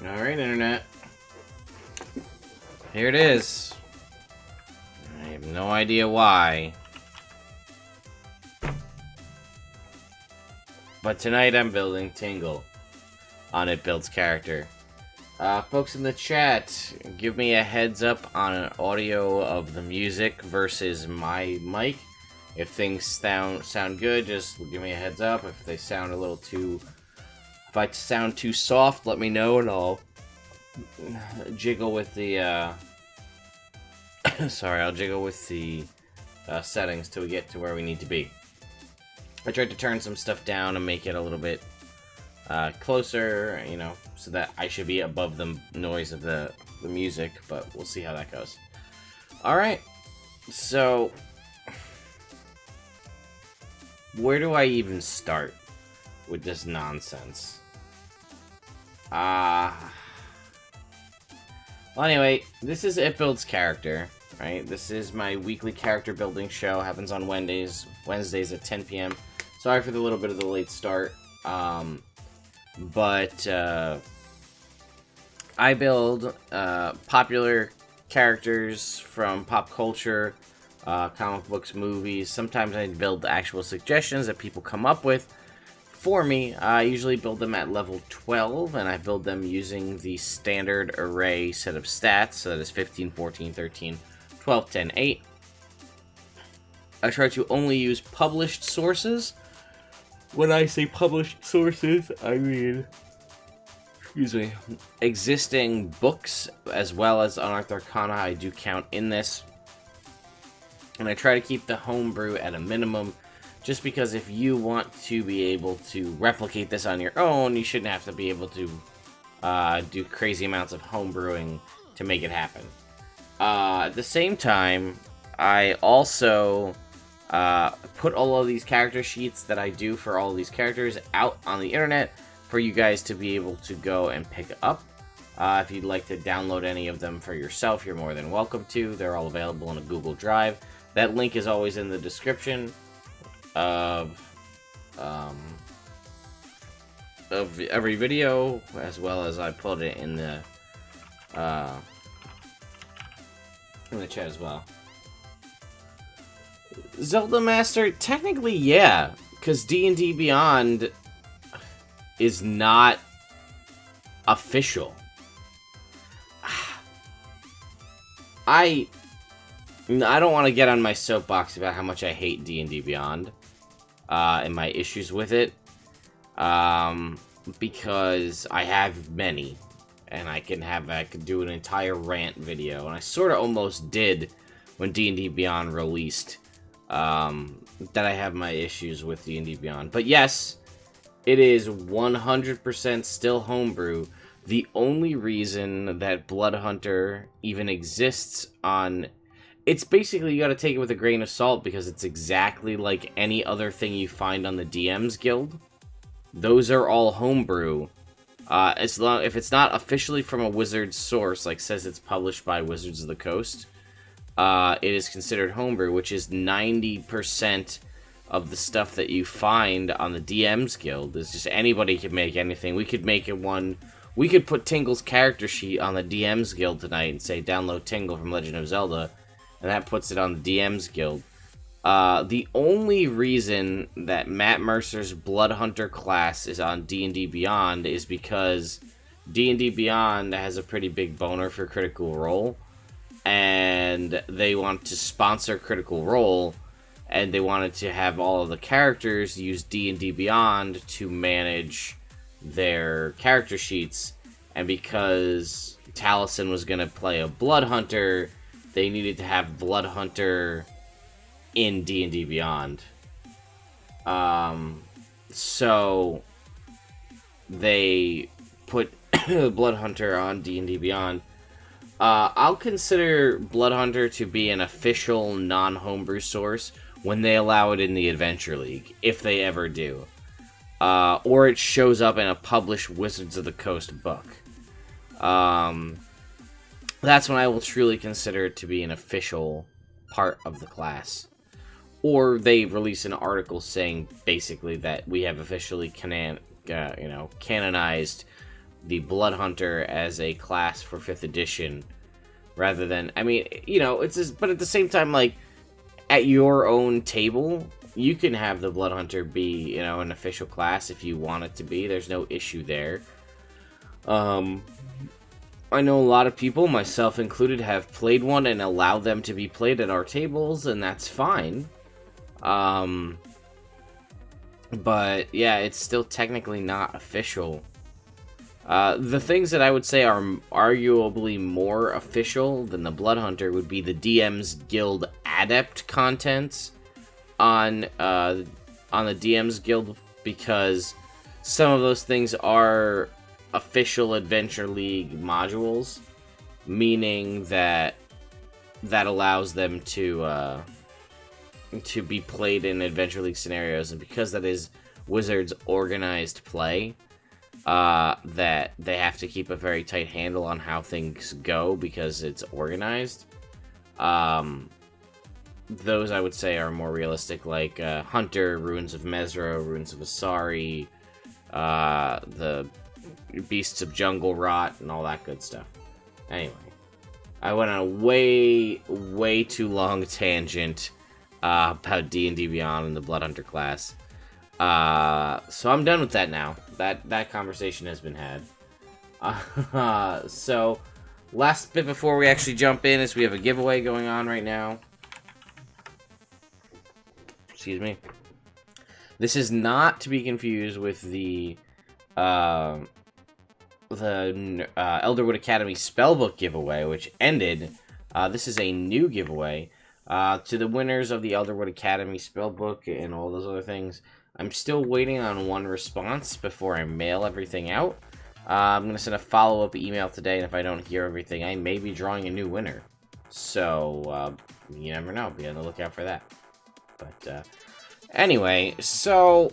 Alright, Internet. Here it is. I have no idea why. But tonight I'm building Tingle on It Builds character. Folks in the chat, give me a heads up on an audio of the music versus my mic. If things sound good, just give me a heads up. If they sound a little too... If I sound too soft, let me know and I'll jiggle with the... Sorry, I'll jiggle with the settings till we get to where we need to be. I tried to turn some stuff down and make it a little bit closer, you know, so that I should be above the noise of the music, but we'll see how that goes. Alright, so... where do I even start with this nonsense? Well, anyway, this is It Builds character, right? This is my weekly character building show. Happens on Wednesdays at 10 p.m. Sorry for the little bit of the late start. But I build popular characters from pop culture, comic books, movies. Sometimes I build actual suggestions that people come up with for me. I usually build them at level 12, and I build them using the standard array set of stats. So that is 15, 14, 13, 12, 10, 8. I try to only use published sources. When I say published sources, I mean, excuse me, existing books as well as Unearthed Arcana I do count in this. And I try to keep the homebrew at a minimum, just because if you want to be able to replicate this on your own, you shouldn't have to be able to do crazy amounts of homebrewing to make it happen. At the same time, I also put all of these character sheets that I do for all of these characters out on the internet for you guys to be able to go and pick up. If you'd like to download any of them for yourself, you're more than welcome to. They're all available in a Google Drive. That link is always in the description of every video, as well as I put it in the chat as well. Zelda Master, technically, yeah, because D&D Beyond is not official. I don't want to get on my soapbox about how much I hate D&D Beyond and my issues with it, because I have many, and I could do an entire rant video, and I sort of almost did when D&D Beyond released, that I have my issues with D&D Beyond. But yes, it is 100% still homebrew. The only reason that Bloodhunter even exists on... It's basically, you gotta take it with a grain of salt, because it's exactly like any other thing you find on the DM's Guild. Those are all homebrew. If it's not officially from a Wizard's source, like says it's published by Wizards of the Coast, it is considered homebrew, which is 90% of the stuff that you find on the DM's Guild. Is just anybody can make anything. We could make it one... We could put Tingle's character sheet on the DM's Guild tonight and say, download Tingle from Legend of Zelda, and that puts it on the DM's Guild. The only reason that Matt Mercer's Bloodhunter class is on D&D Beyond is because D&D Beyond has a pretty big boner for Critical Role, and they want to sponsor Critical Role, and they wanted to have all of the characters use D&D Beyond to manage their character sheets, and because Taliesin was going to play a Bloodhunter, they needed to have Bloodhunter in D&D Beyond. So they put Bloodhunter on D&D Beyond. I'll consider Bloodhunter to be an official non-homebrew source when they allow it in the Adventure League, if they ever do. Or it shows up in a published Wizards of the Coast book. That's when I will truly consider it to be an official part of the class. Or they release an article saying basically that we have officially canonized the Blood Hunter as a class for 5th edition, rather than, I mean, you know, it's just, but at the same time, like, at your own table, you can have the Blood Hunter be, you know, an official class if you want it to be. There's no issue there. I know a lot of people, myself included, have played one and allowed them to be played at our tables, and that's fine. But, yeah, it's still technically not official. The things that I would say are arguably more official than the Blood Hunter would be the DM's Guild Adept contents on the DM's Guild, because some of those things are official Adventure League modules, meaning that allows them to be played in Adventure League scenarios, and because that is Wizards' organized play, that they have to keep a very tight handle on how things go because it's organized. Those I would say are more realistic, like Hunter, Ruins of Mesro, Ruins of Asari, the Beasts of Jungle Rot, and all that good stuff. Anyway, I went on a way too long tangent about D&D Beyond and the Blood Hunter class. So I'm done with that now. That conversation has been had. So, last bit before we actually jump in is we have a giveaway going on right now. Excuse me. This is not to be confused with the Elderwood Academy Spellbook giveaway, which ended. This is a new giveaway to the winners of the Elderwood Academy Spellbook and all those other things. I'm still waiting on one response before I mail everything out. I'm going to send a follow-up email today, and if I don't hear everything, I may be drawing a new winner. So, you never know. Be on the lookout for that. But, anyway, so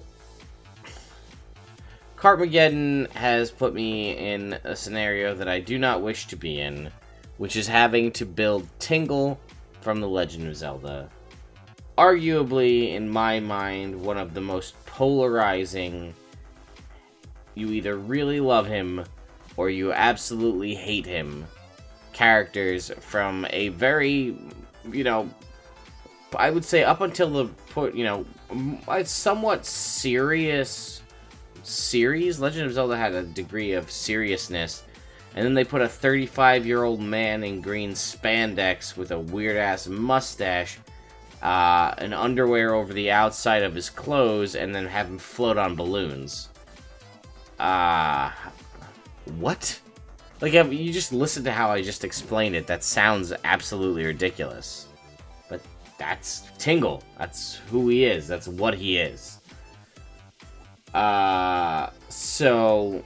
Cartmageddon has put me in a scenario that I do not wish to be in, which is having to build Tingle from The Legend of Zelda. Arguably, in my mind, one of the most polarizing, you either really love him or you absolutely hate him, characters from a very, you know, I would say up until the, you know, a somewhat serious series. Legend of Zelda had a degree of seriousness, and then they put a 35-year-old man in green spandex with a weird-ass mustache, an underwear over the outside of his clothes, and then have him float on balloons. What? Like, you just listen to how I just explained it. That sounds absolutely ridiculous. But that's Tingle. That's who he is. That's what he is. So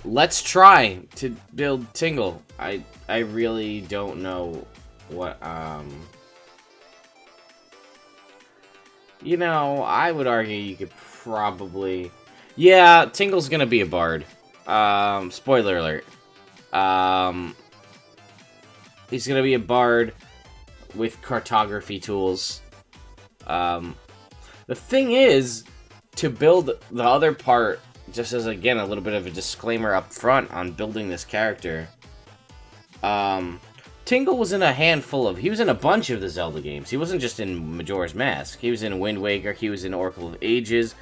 let's try to build Tingle. I really don't know what, you know, I would argue you could probably, yeah, Tingle's gonna be a bard. Spoiler alert. He's gonna be a bard with cartography tools. The thing is, to build the other part, just as, again, a little bit of a disclaimer up front on building this character, Tingle was in he was in a bunch of the Zelda games. He wasn't just in Majora's Mask. He was in Wind Waker, he was in Oracle of Ages,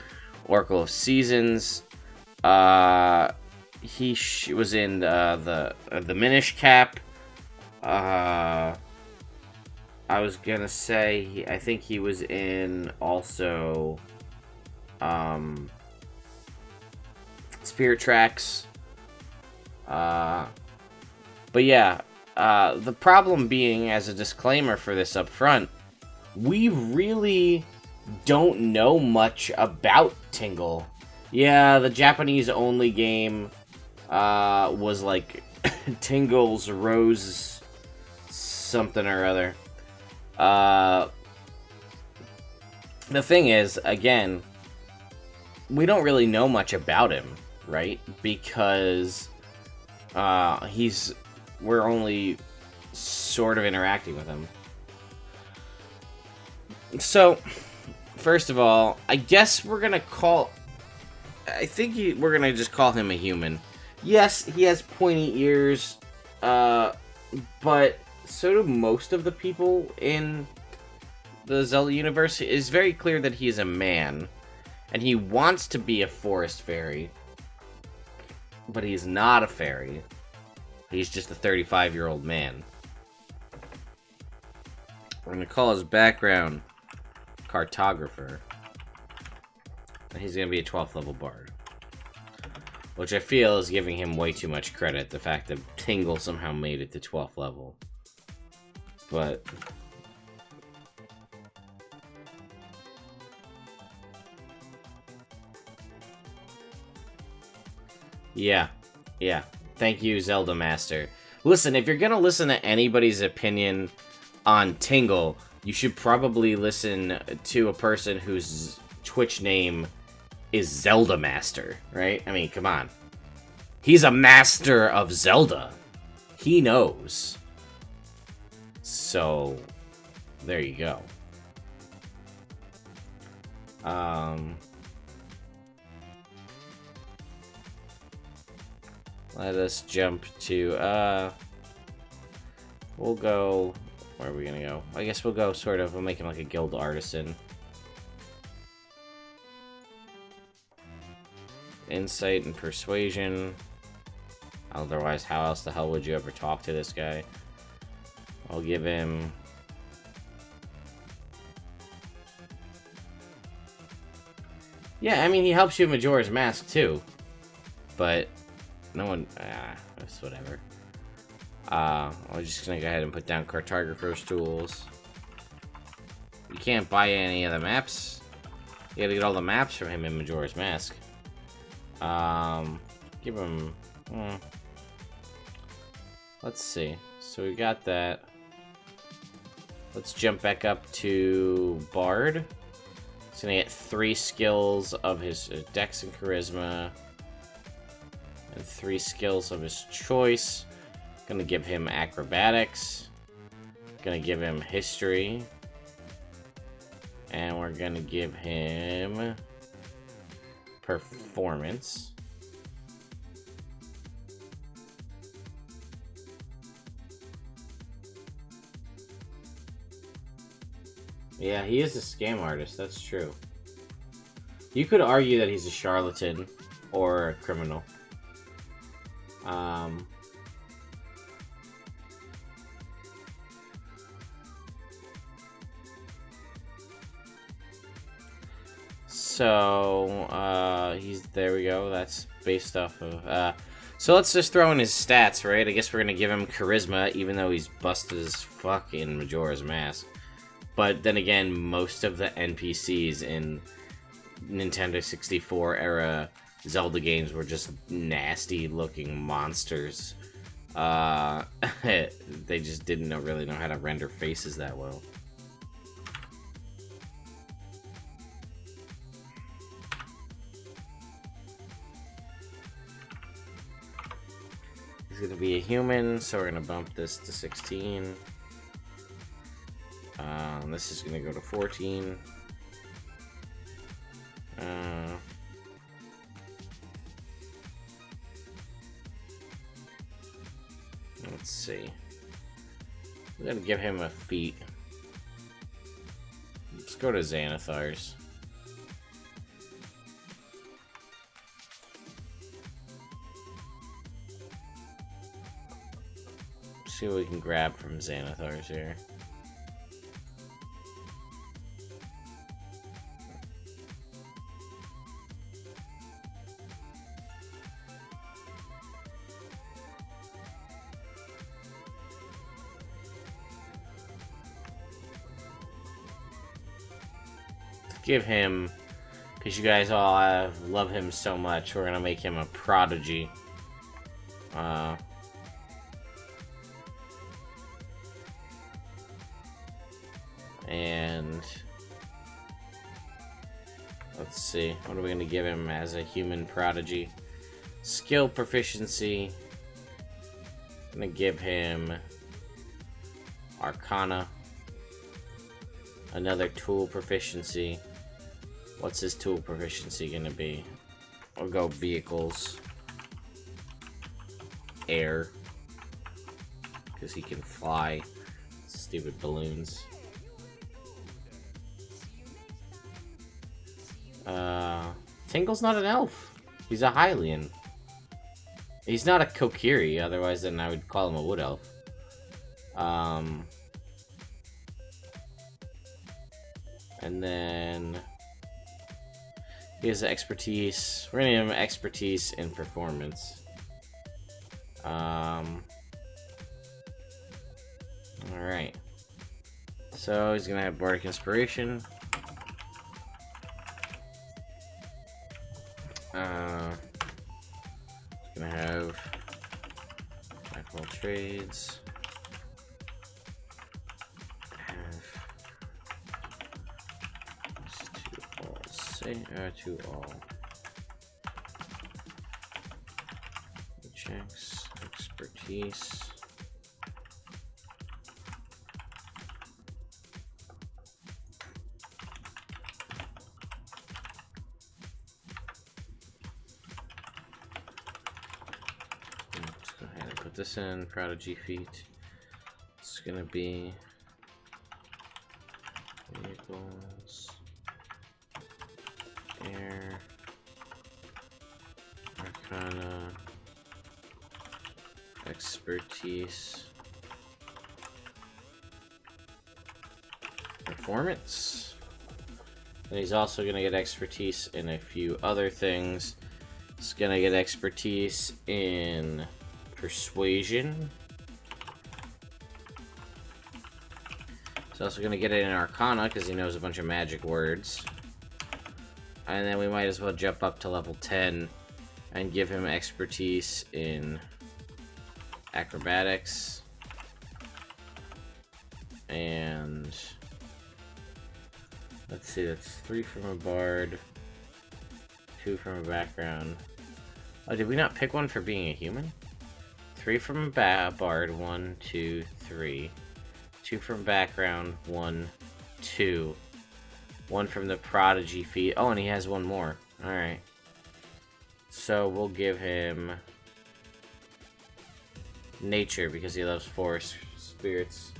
Oracle of Seasons, he was in the Minish Cap, I was gonna say, I think he was in also, Spirit Tracks, but yeah, the problem being, as a disclaimer for this up front, we really don't know much about Tingle. Yeah, the Japanese-only game was like Tingle's Rose something or other. The thing is, again, we don't really know much about him, right? Because we're only sort of interacting with him. So, first of all, I guess we're gonna call... I think we're gonna just call him a human. Yes, he has pointy ears, but so do most of the people in the Zelda universe. It is very clear that he is a man, and he wants to be a forest fairy, but he's not a fairy. He's just a 35-year-old man. We're gonna call his background cartographer. And he's gonna be a 12th level bard. Which I feel is giving him way too much credit, the fact that Tingle somehow made it to 12th level. But... yeah. Thank you, Zelda Master. Listen, if you're gonna listen to anybody's opinion on Tingle, you should probably listen to a person whose Twitch name is Zelda Master, right? I mean, come on. He's a master of Zelda. He knows. So, there you go. Let us jump to, we'll go, where are we gonna go? I guess we'll go we'll make him like a guild artisan. Insight and persuasion. Otherwise, how else the hell would you ever talk to this guy? I'll give him... yeah, I mean, he helps you with Majora's Mask, too. But... no one... that's whatever. I'm just gonna go ahead and put down Cartographer's Tools. You can't buy any of the maps. You gotta get all the maps from him in Majora's Mask. Give him... let's see. So we got that. Let's jump back up to Bard. He's gonna get 3 skills of his Dex and Charisma. And 3 skills of his choice. Gonna give him Acrobatics. Gonna give him History. And we're gonna give him Performance. Yeah, he is a scam artist, that's true. You could argue that he's a charlatan or a criminal. So, there we go, that's based off of, so let's just throw in his stats, right? I guess we're gonna give him Charisma, even though he's busted as fuck in Majora's Mask. But then again, most of the NPCs in Nintendo 64 era Zelda games were just nasty looking monsters. They just didn't really know how to render faces that well. He's gonna be a human, so we're gonna bump this to 16. This is gonna go to 14. Let's see. We're gonna give him a feat. Let's go to Xanathar's. See what we can grab from Xanathar's here. Give him, because you guys all love him so much, we're gonna make him a prodigy. And let's see, what are we gonna give him as a human prodigy? Skill proficiency. I'm gonna give him Arcana. Another tool proficiency. What's his tool proficiency gonna be? I'll go vehicles. Air. Because he can fly. Stupid balloons. Tingle's not an elf. He's a Hylian. He's not a Kokiri, otherwise then I would call him a wood elf. And then he has expertise. We're gonna give him expertise in performance. Alright. So he's gonna have Bardic Inspiration. He's gonna have Jack of all trades. To all checks, expertise. Let's go ahead and put this in Prodigy feat. It's gonna be vehicles. Air, Arcana, expertise, performance. And he's also going to get expertise in a few other things. He's going to get expertise in persuasion. He's also going to get it in Arcana because he knows a bunch of magic words. And then we might as well jump up to level 10 and give him expertise in acrobatics. And let's see, that's 3 from a bard, 2 from a background. Oh, did we not pick one for being a human? 3 from a bard, 1, 2, 3. 2 from background, 1, 2. 1 from the Prodigy feat. Oh, and he has 1 more. Alright. So we'll give him Nature because he loves forest spirits.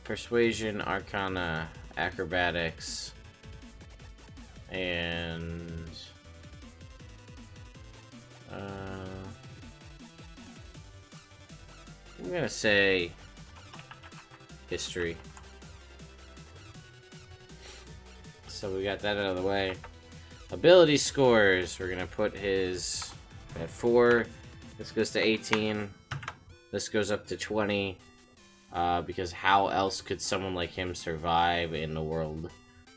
Persuasion, Arcana, Acrobatics, and I'm gonna say History. So we got that out of the way. Ability scores. We're gonna put his at 4. This goes to 18. This goes up to 20. Because how else could someone like him survive in a world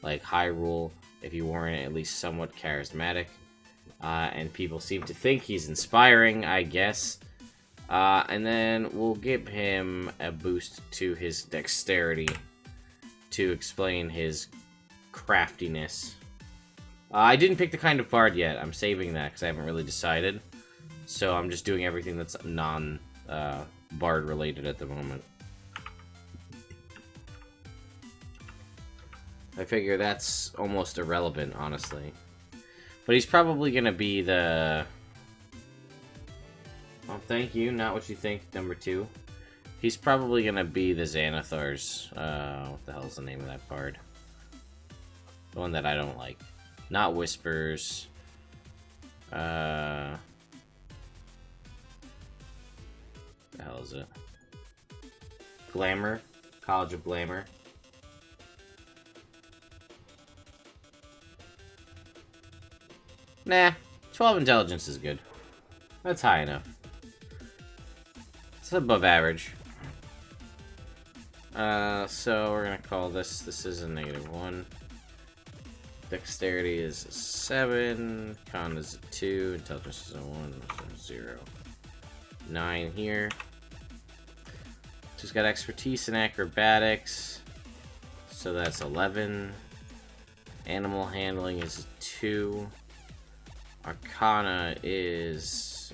like Hyrule if you weren't at least somewhat charismatic? And people seem to think he's inspiring, I guess. And then we'll give him a boost to his dexterity to explain his craftiness. I didn't pick the kind of bard yet. I'm saving that because I haven't really decided. So I'm just doing everything that's non-bard related at the moment. I figure that's almost irrelevant, honestly. But he's probably going to be the... Well, thank you. Not what you think, number 2. He's probably going to be the Xanathar's... what the hell is the name of that bard? The one that I don't like. Not Whispers. What the hell is it? Glamour. College of Glamour. Nah, 12 intelligence is good. That's high enough. It's above average. So we're gonna call this is a -1. Dexterity is a 7. Con is a 2. Intelligence is a 1. So 0. 9 here. Just got expertise in acrobatics. So that's 11. Animal handling is a 2. Arcana is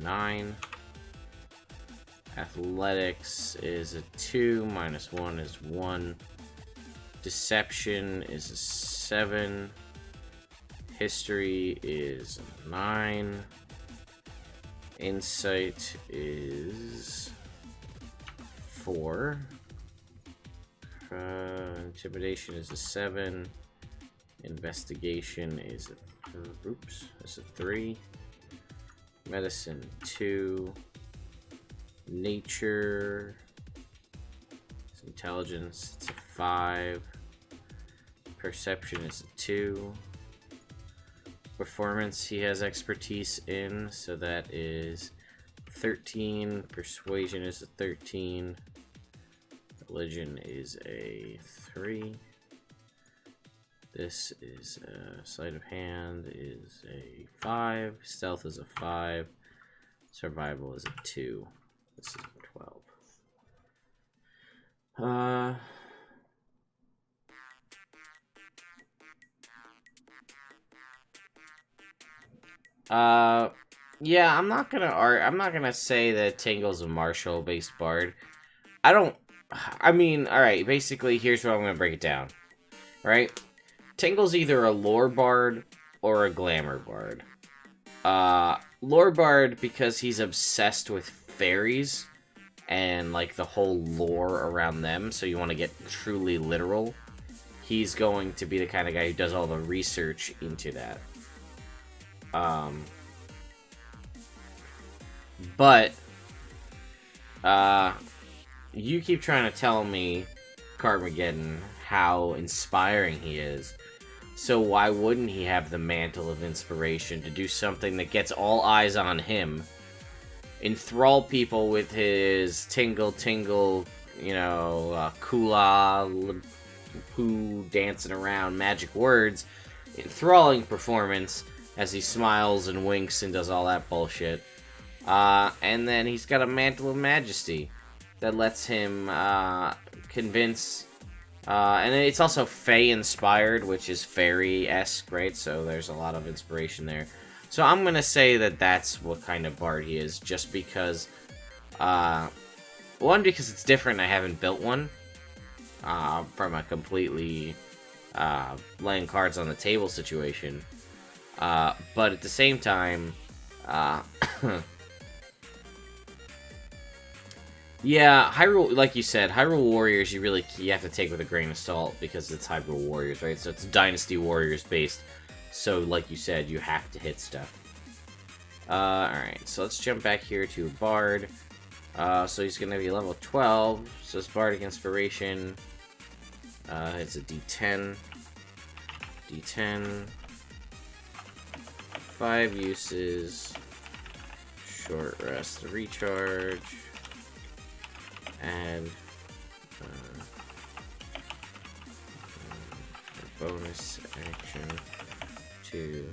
9. Athletics is a 2. -1 is 1. Deception is a 7. History is a 9. Insight is 4. Intimidation is a 7. Investigation is a 3. Medicine 2. Nature. Intelligence, it's a 5. Perception is a 2. Performance, he has expertise in, so that is 13. Persuasion is a 13. Religion is a 3. This is sleight of hand is a 5. Stealth is a 5. Survival is a 2. This is a 12. Yeah, I'm not gonna say that Tingle's a martial-based bard. I mean, alright, basically, here's what I'm gonna break it down. Right? Tingle's either a lore bard or a glamour bard. Lore bard because he's obsessed with fairies and like the whole lore around them, so you want to get truly literal. He's going to be the kind of guy who does all the research into that. But you keep trying to tell me, Carmageddon, how inspiring he is. So why wouldn't he have the Mantle of Inspiration to do something that gets all eyes on him? Enthrall people with his tingle, you know, kula, poo, dancing around, magic words, enthralling performance as he smiles and winks and does all that bullshit. And then he's got a Mantle of Majesty that lets him convince, and it's also Fae-inspired, which is fairy-esque, right? So there's a lot of inspiration there. So I'm gonna say that that's what kind of bard he is, just because, one, because it's different, I haven't built one, from a completely, laying cards on the table situation, but at the same time, yeah, Hyrule, like you said, Hyrule Warriors, you have to take with a grain of salt, because it's Hyrule Warriors, right? So it's Dynasty Warriors based. So, like you said, you have to hit stuff. Alright, so let's jump back here to Bard. So he's going to be level 12. So it's Bardic Inspiration. It's a D10. D10. 5 uses. Short rest, recharge. And bonus action to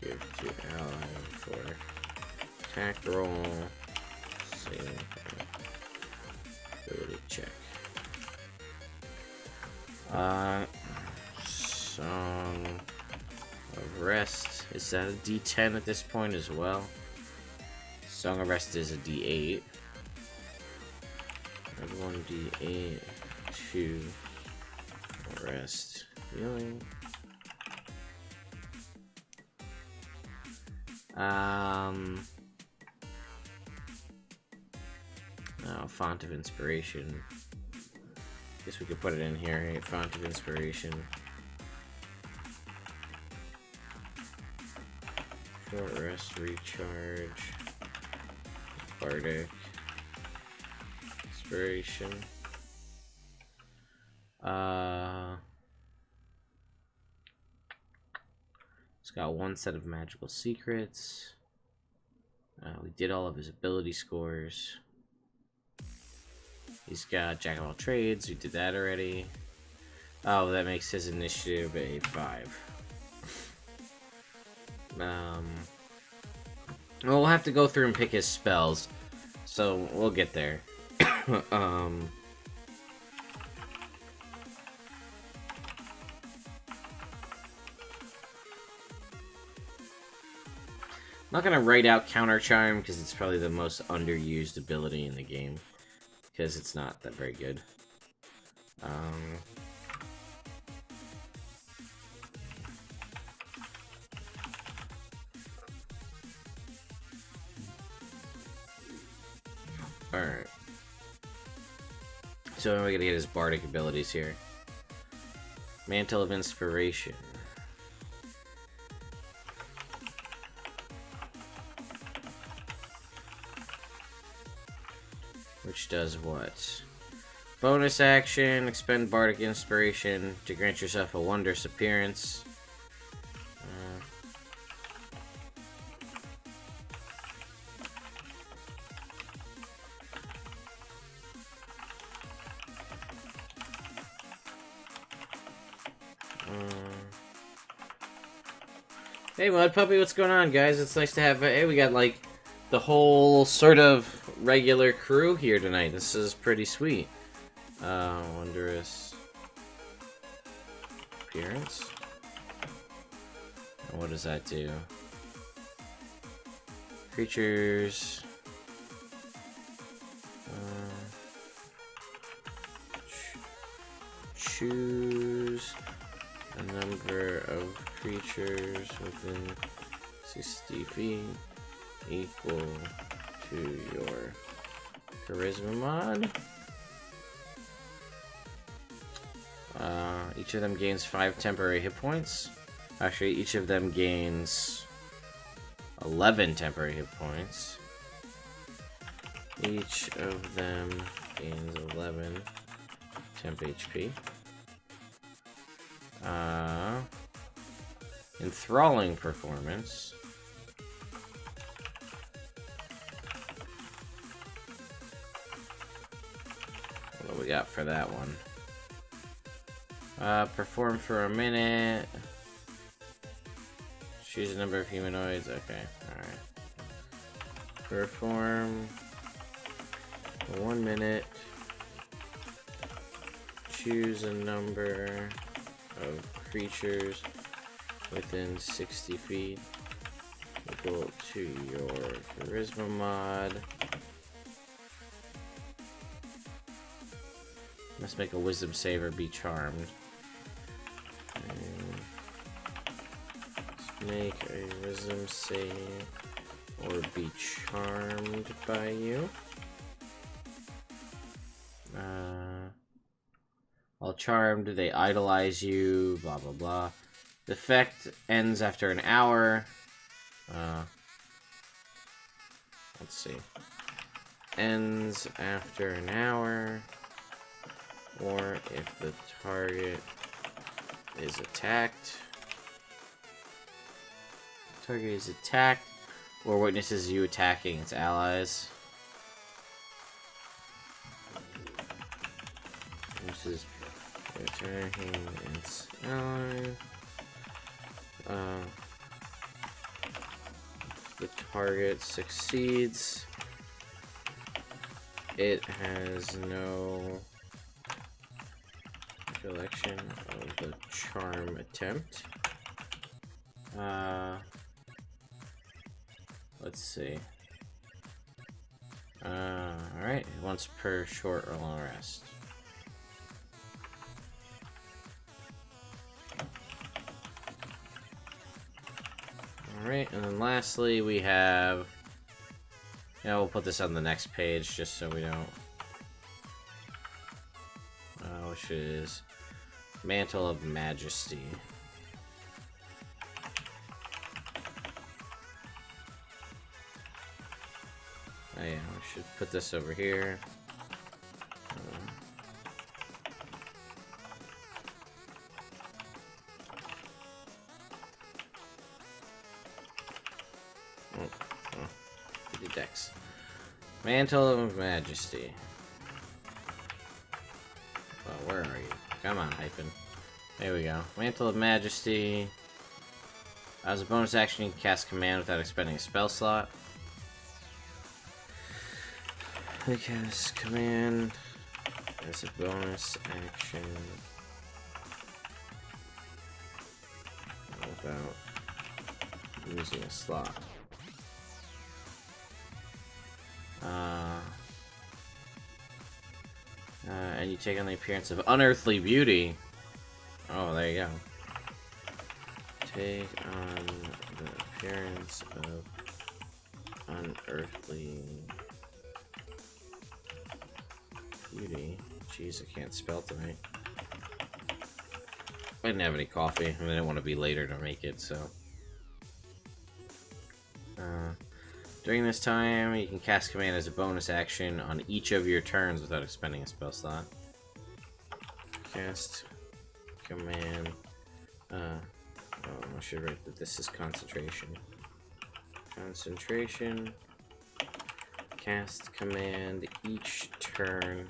give to ally for attack roll, save, ability check. Song of Rest, is that a D10 at this point as well? Song of Rest is a D8. 1d8 to rest healing. Oh, Font of Inspiration. Guess we could put it in here, right? Font of Inspiration. Short rest, recharge. Bardic. Inspiration. It's got one set of magical secrets. We did all of his ability scores. He's got Jack of all trades. We did that already. Oh, that makes his initiative a 5. We'll have to go through and pick his spells, so we'll get there. I'm not gonna write out Counter Charm because it's probably the most underused ability in the game, because it's not that very good. Alright. So we're gonna get his bardic abilities here. Mantle of Inspiration. Which does what? Bonus action, expend bardic inspiration to grant yourself a wondrous appearance. Hey, Mud Puppy, what's going on, guys? It's nice to have. Hey, we got like the whole sort of regular crew here tonight. This is pretty sweet. Wondrous appearance. And what does that do? Creatures. Choose a number of creatures within 60 feet equal to your charisma mod. Each of them gains 5 temporary hit points. Actually, each of them gains 11 temporary hit points. Each of them gains 11 temp HP. Enthralling Performance. What do we got for that one? Perform for a minute. Choose a number of humanoids. Okay, alright. Perform for 1 minute. Choose a number of creatures within 60 feet equal to your charisma mod. Must make a wisdom save or be charmed. Let's make a wisdom save or be charmed by you. While charmed, they idolize you, blah blah blah. The effect ends after an hour. Let's see. Ends after an hour. Or if the target is attacked. Target is attacked, or witnesses you attacking its allies. This is attacking its allies. The target succeeds. It has no recollection of the charm attempt. Let's see. Alright, once per short or long rest. Alright, and then lastly we have... Yeah, we'll put this on the next page just so we don't... which is Mantle of Majesty. Oh yeah, we should put this over here. The decks. Mantle of Majesty. Oh, where are you? Come on, hyphen. There we go. Mantle of Majesty. As a bonus action, you can cast command without expending a spell slot. I cast command as a bonus action without using a slot. And you take on the appearance of unearthly beauty. Oh, there you go. Take on the appearance of unearthly Beauty. Jeez, I can't spell tonight. I didn't have any coffee, and I didn't want to be later to make it, so. During this time, you can cast command as a bonus action on each of your turns without expending a spell slot. Cast command. I should write that this is concentration. Concentration. Cast command each turn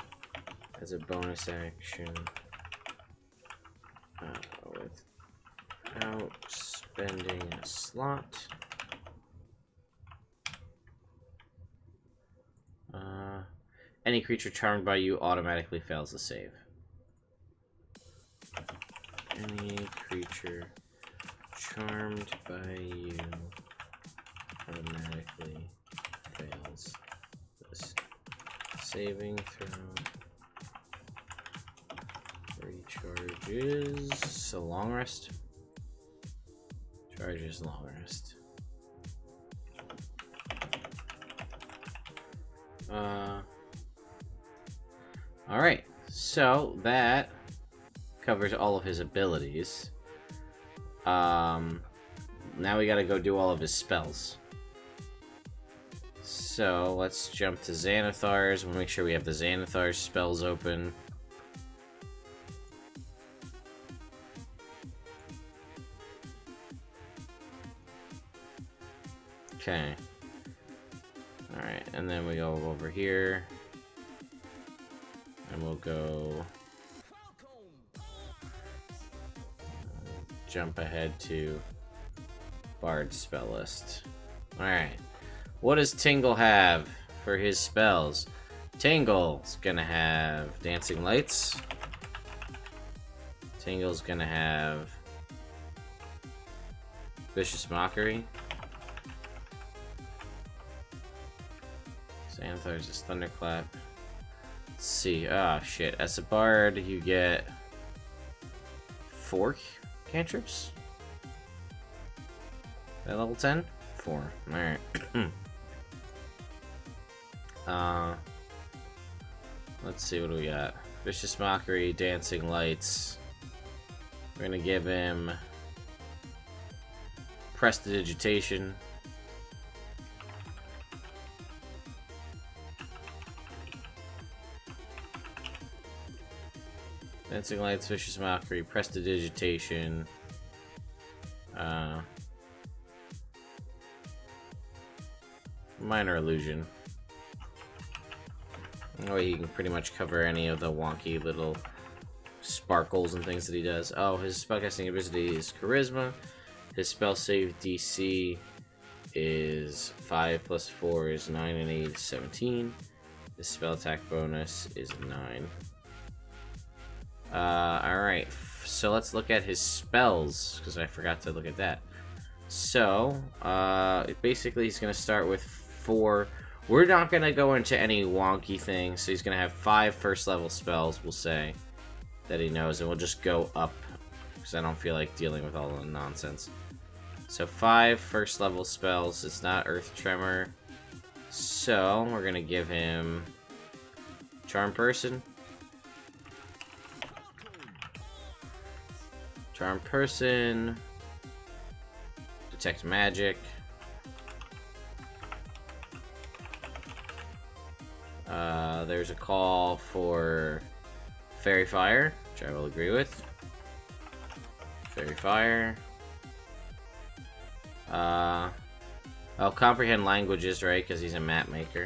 as a bonus action without spending a slot. Any creature charmed by you automatically fails the save. Any creature charmed by you automatically fails this saving throw. Recharges a long rest. Charges long rest. Alright, so that covers all of his abilities. Now we gotta go do all of his spells. So let's jump to Xanathar's. We'll make sure we have the Xanathar spells open. Okay. Alright, and then we go over here. And we'll go jump ahead to Bard's spell list. Alright. What does Tingle have for his spells? Tingle's gonna have Dancing Lights. Tingle's gonna have Vicious Mockery. Xanathar's is Thunderclap. Let's see. Ah, shit. As a bard, you get 4 cantrips at level 10? 4. Alright. Let's see, what do we got? Vicious Mockery, Dancing Lights. We're gonna give him Prestidigitation. Dancing Lights, Vicious Mockery, Prestidigitation. Minor Illusion. Oh, he can pretty much cover any of the wonky little sparkles and things that he does. Oh, his spellcasting ability is Charisma. His spell save DC is 5 plus 4 is 9 and 8 is 17. His spell attack bonus is 9. Alright, so let's look at his spells, because I forgot to look at that. So, basically he's going to start with 4. We're not going to go into any wonky things, so he's going to have 5 first level spells, we'll say, that he knows, and we'll just go up, because I don't feel like dealing with all the nonsense. So 5 first level spells. It's not Earth Tremor, so we're going to give him Charm Person. Charm Person, Detect Magic, there's a call for Fairy Fire, which I will agree with. Fairy Fire. I'll comprehend languages, right? Because he's a map maker.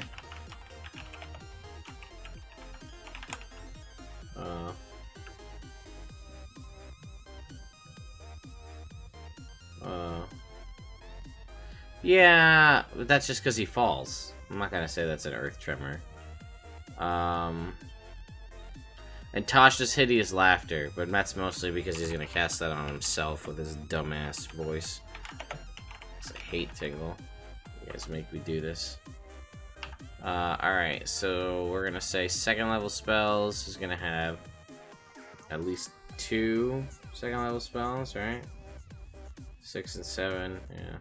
Yeah, but that's just because he falls. I'm not gonna say that's an Earth Tremor. And Tasha's Hideous Laughter, but that's mostly because he's gonna cast that on himself with his dumbass voice. I hate Tingle. You guys make me do this. Alright, so we're gonna say second level spells is gonna have at least 2 second level spells, right? 6 and 7, yeah.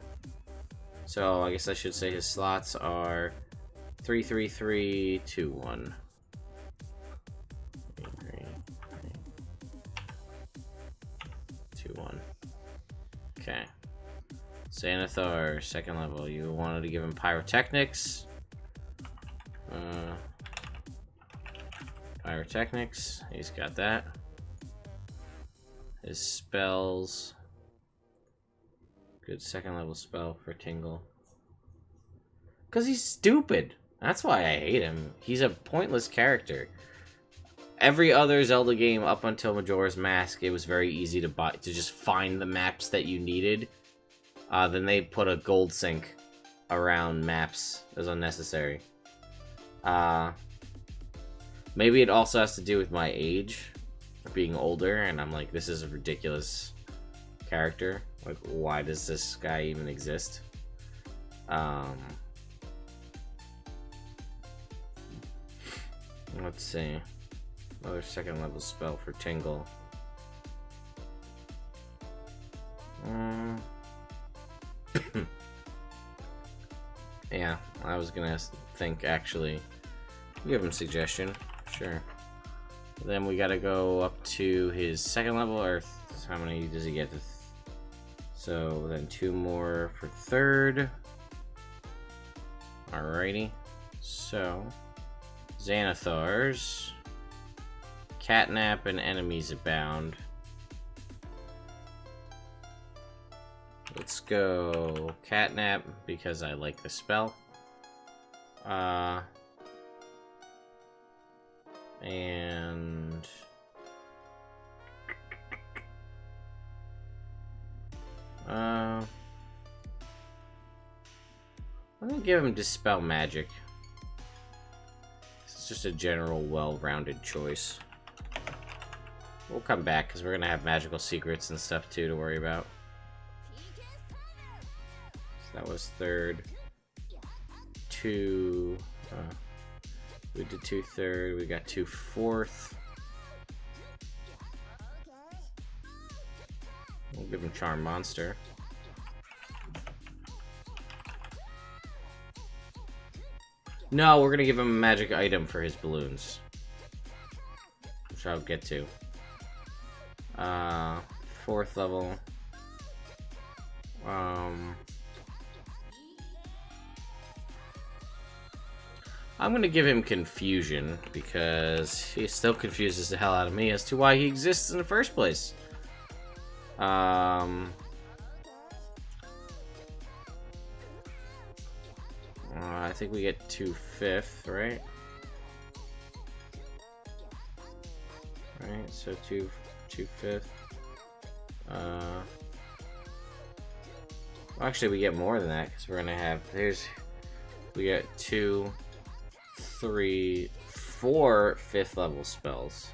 So I guess I should say his slots are 3, 3, 3, 2, 1. Xanathar, second level. You wanted to give him pyrotechnics. Pyrotechnics. He's got that. His spells. Good second level spell for Tingle. Because he's stupid. That's why I hate him. He's a pointless character. Every other Zelda game up until Majora's Mask, it was very easy to buy, to just find the maps that you needed. Then they put a gold sink around maps as unnecessary. Maybe it also has to do with my age, being older, and I'm like, this is a ridiculous character. Like, why does this guy even exist? Let's see. Another second level spell for Tingle. Yeah, I was gonna think actually. Give him suggestion, sure. Then we gotta go up to his second level, or how many does he get? So then 2 more for third. Alrighty. So Xanathar's Catnap and Enemies Abound. Let's go Catnap because I like the spell. And I'm gonna give him Dispel Magic. It's just a general, well-rounded choice. We'll come back because we're gonna have magical secrets and stuff too to worry about. So that was third. 2. We did 2 third. We got 2 fourth. We'll give him Charm Monster. No, we're gonna give him a magic item for his balloons, which I'll get to. 4th level. I'm gonna give him Confusion because he still confuses the hell out of me as to why he exists in the first place. I think we get 2 fifth, right? Right, so 2 fifth. Actually, we get more than that because we're gonna have. We get 2, 3, 4 5th level spells,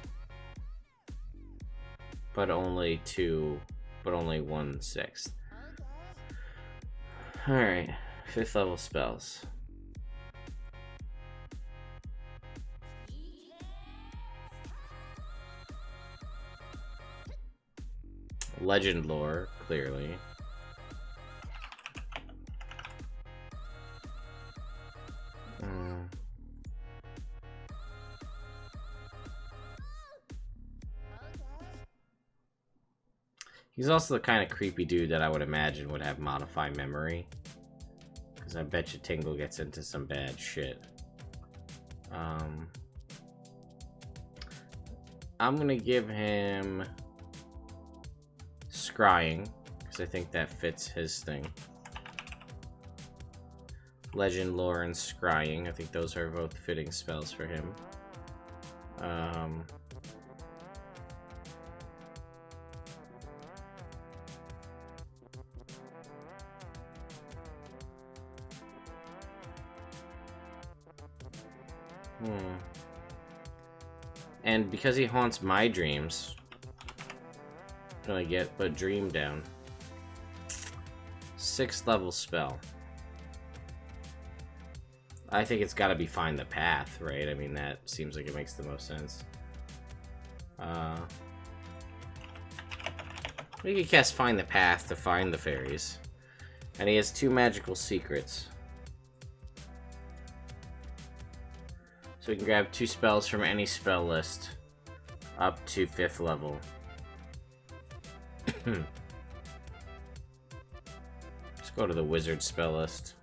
but only 1 6th. All right, 5th level spells. Legend lore, clearly. He's also the kind of creepy dude that I would imagine would have Modify Memory. Because I bet you Tingle gets into some bad shit. I'm gonna give him Scrying, because I think that fits his thing. Legend lore and Scrying, I think those are both fitting spells for him. And because he haunts my dreams, I'm gonna get but Dream down. 6th level spell. I think it's gotta be Find the Path, right? I mean, that seems like it makes the most sense. We could cast Find the Path to find the fairies. And he has 2 magical secrets. So we can grab 2 spells from any spell list up to 5th level. Just go to the wizard spell list.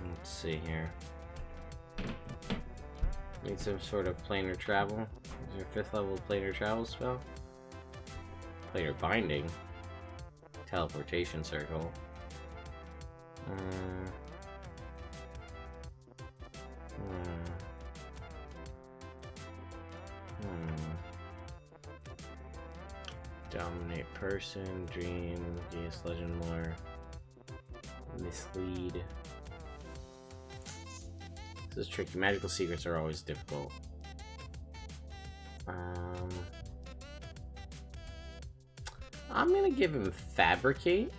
Let's see here. Need some sort of planar travel. Is your 5th level planar travel spell? Planar binding. Teleportation circle. Dominate person, dream, yes, legend lore, mislead. This is tricky. Magical secrets are always difficult. I'm gonna give him fabricate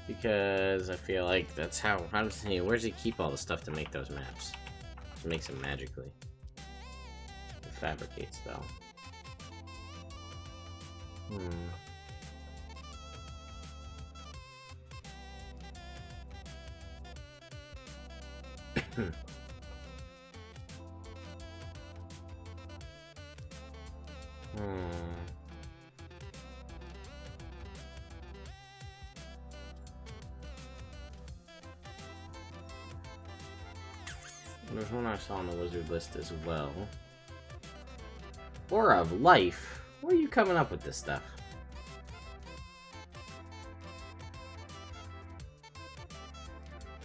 because I feel like that's how does he? Where does he keep all the stuff to make those maps? It makes them magically. It fabricates though. There's one I saw on the wizard list as well. Aura of Life. Where are you coming up with this stuff?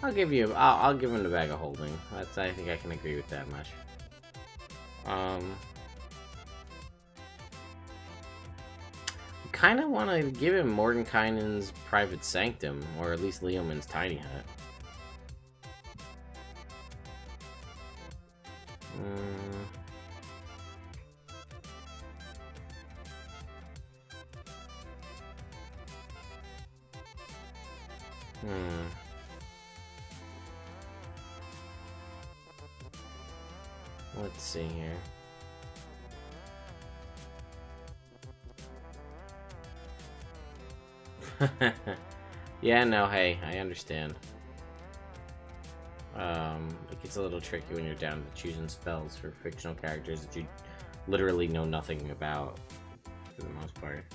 I'll give him the bag of holding. I think I can agree with that much. Kind of want to give him Mordenkainen's Private Sanctum, or at least Leomund's Tiny Hut. Let's see here. Yeah, no, hey, I understand. It gets a little tricky when you're down to choosing spells for fictional characters that you literally know nothing about, for the most part.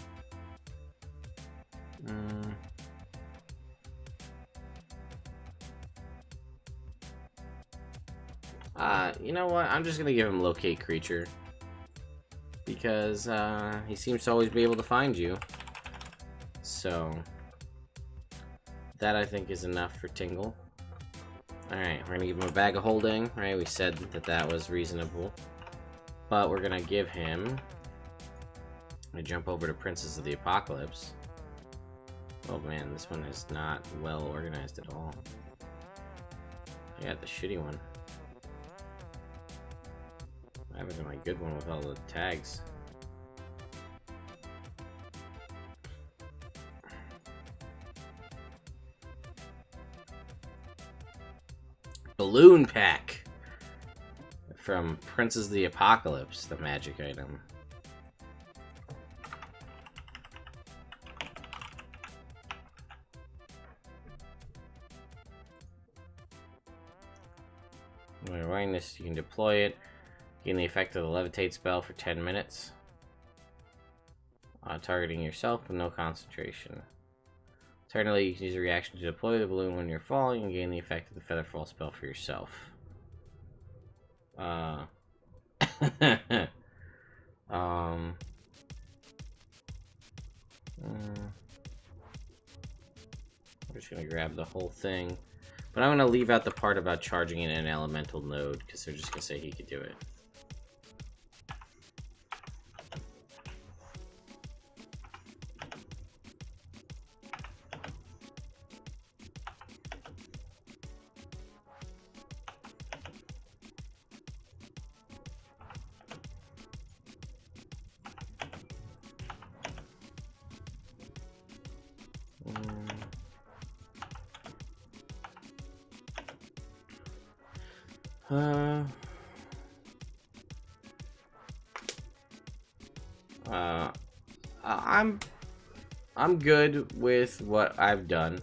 You know what? I'm just gonna give him Locate Creature. Because, he seems to always be able to find you. So, that I think is enough for Tingle. Alright, we're gonna give him a bag of holding, right? We said that that was reasonable. But we're gonna give him... I jump over to Princess of the Apocalypse. Oh man, this one is not well organized at all. I got the shitty one. I haven't got my good one with all the tags. Balloon Pack from Princess of the Apocalypse, the magic item. When you're wearing this, you can deploy it. Gain the effect of the Levitate spell for 10 minutes. Targeting yourself with no concentration. Alternately, you can use a reaction to deploy the balloon when you're falling and gain the effect of the Featherfall spell for yourself. I'm just gonna grab the whole thing. But I'm gonna leave out the part about charging in an elemental node, because they're just gonna say he could do it. Uh, I'm good with what I've done.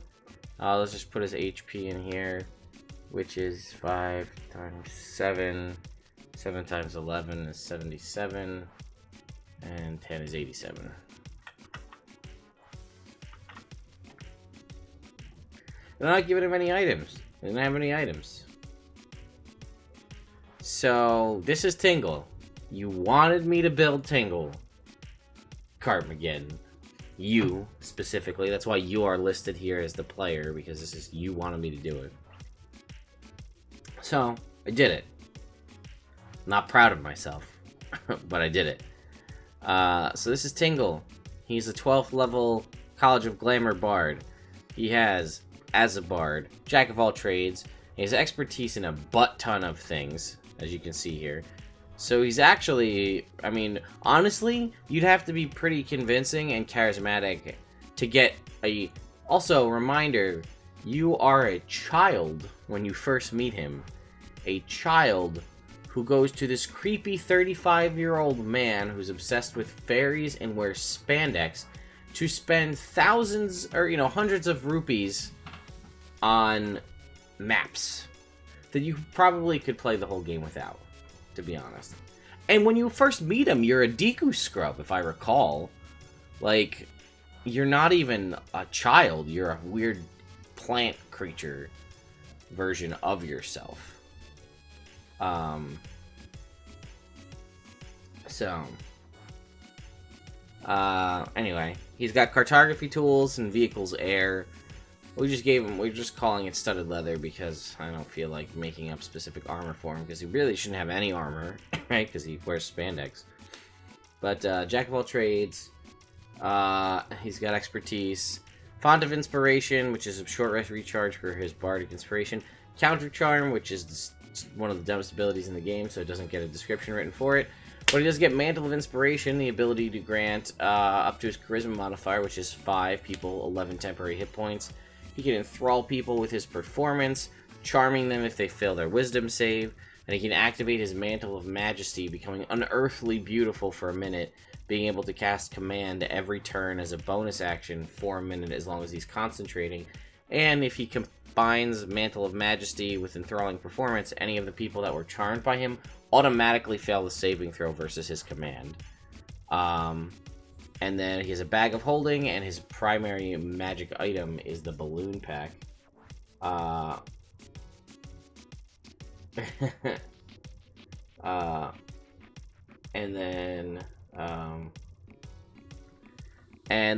Let's just put his HP in here, which is 5 times 7. 7 times 11 is 77, and 10 is 87. They're not giving him any items. They didn't have any items. So, this is Tingle. You wanted me to build Tingle. Cartmageddon. You, specifically. That's why you are listed here as the player, because this is, you wanted me to do it. So, I did it. Not proud of myself, but I did it. So this is Tingle. He's a 12th level College of Glamour Bard. He has, as a Bard, Jack of all trades. He has expertise in a butt ton of things, as you can see here. So he's actually, I mean, honestly, you'd have to be pretty convincing and charismatic to get a... Also, reminder, you are a child when you first meet him. A child who goes to this creepy 35-year-old man who's obsessed with fairies and wears spandex to spend thousands, or, you know, hundreds of rupees on maps that you probably could play the whole game without, to be honest. And when you first meet him, you're a Deku scrub, if I recall. Like, you're not even a child, you're a weird plant creature version of yourself. Anyway, he's got cartography tools and vehicles air. We're just calling it studded leather because I don't feel like making up specific armor for him, because he really shouldn't have any armor, right? Because he wears spandex. But, Jack of all trades, he's got expertise, Font of Inspiration, which is a short rest recharge for his bardic inspiration, Counter Charm, which is one of the dumbest abilities in the game, so it doesn't get a description written for it. But he does get Mantle of Inspiration, the ability to grant up to his Charisma modifier, which is 5 people, 11 temporary hit points. He can enthrall people with his performance, charming them if they fail their wisdom save, and he can activate his Mantle of Majesty, becoming unearthly beautiful for a minute, being able to cast command every turn as a bonus action for a minute as long as he's concentrating. And if he combines Mantle of Majesty with Enthralling Performance, any of the people that were charmed by him automatically fail the saving throw versus his command. And then he has a Bag of Holding, and his primary magic item is the Balloon Pack. And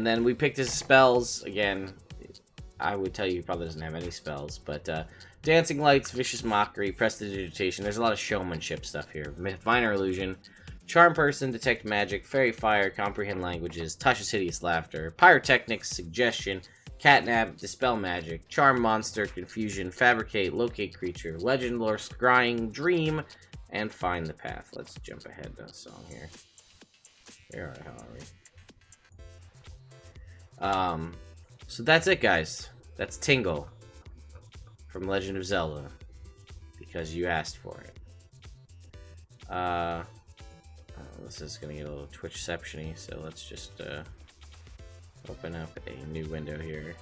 then we picked his spells. Again, I would tell you he probably doesn't have any spells, but Dancing Lights, Vicious Mockery, Prestidigitation. There's a lot of showmanship stuff here. Minor Illusion, Charm Person, Detect Magic, Fairy Fire, Comprehend Languages, Tasha's Hideous Laughter, Pyrotechnics, Suggestion, Catnap, Dispel Magic, Charm Monster, Confusion, Fabricate, Locate Creature, Legend Lore, Scrying, Dream, and Find the Path. Let's jump ahead to the song here. Alright, how are we? So that's it, guys. That's Tingle from Legend of Zelda, because you asked for it. This is gonna get a little Twitchception-y, so let's just open up a new window here.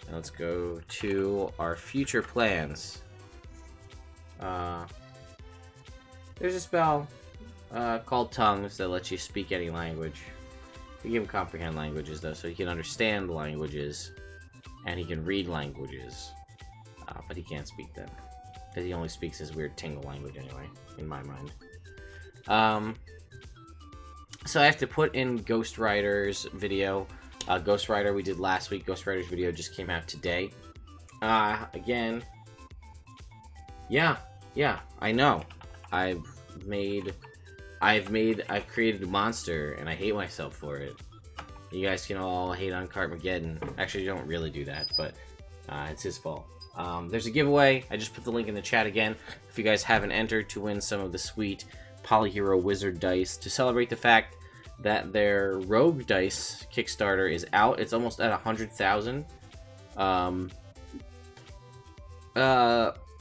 And let's go to our future plans. There's a spell called Tongues that lets you speak any language. You give him Comprehend Languages, though, so he can understand languages, and he can read languages, but he can't speak them, because he only speaks his weird Tingle language anyway, in my mind. So I have to put in Ghost Rider's video. Ghost Rider we did last week. Ghost Rider's video just came out today. Again, yeah, I know. I've created a monster, and I hate myself for it. You guys can all hate on Cartmageddon. Actually, you don't really do that, but it's his fault. There's a giveaway. I just put the link in the chat again. If you guys haven't entered to win some of the sweet Polyhero Wizard dice, to celebrate the fact that their Rogue Dice Kickstarter is out. It's almost at 100,000.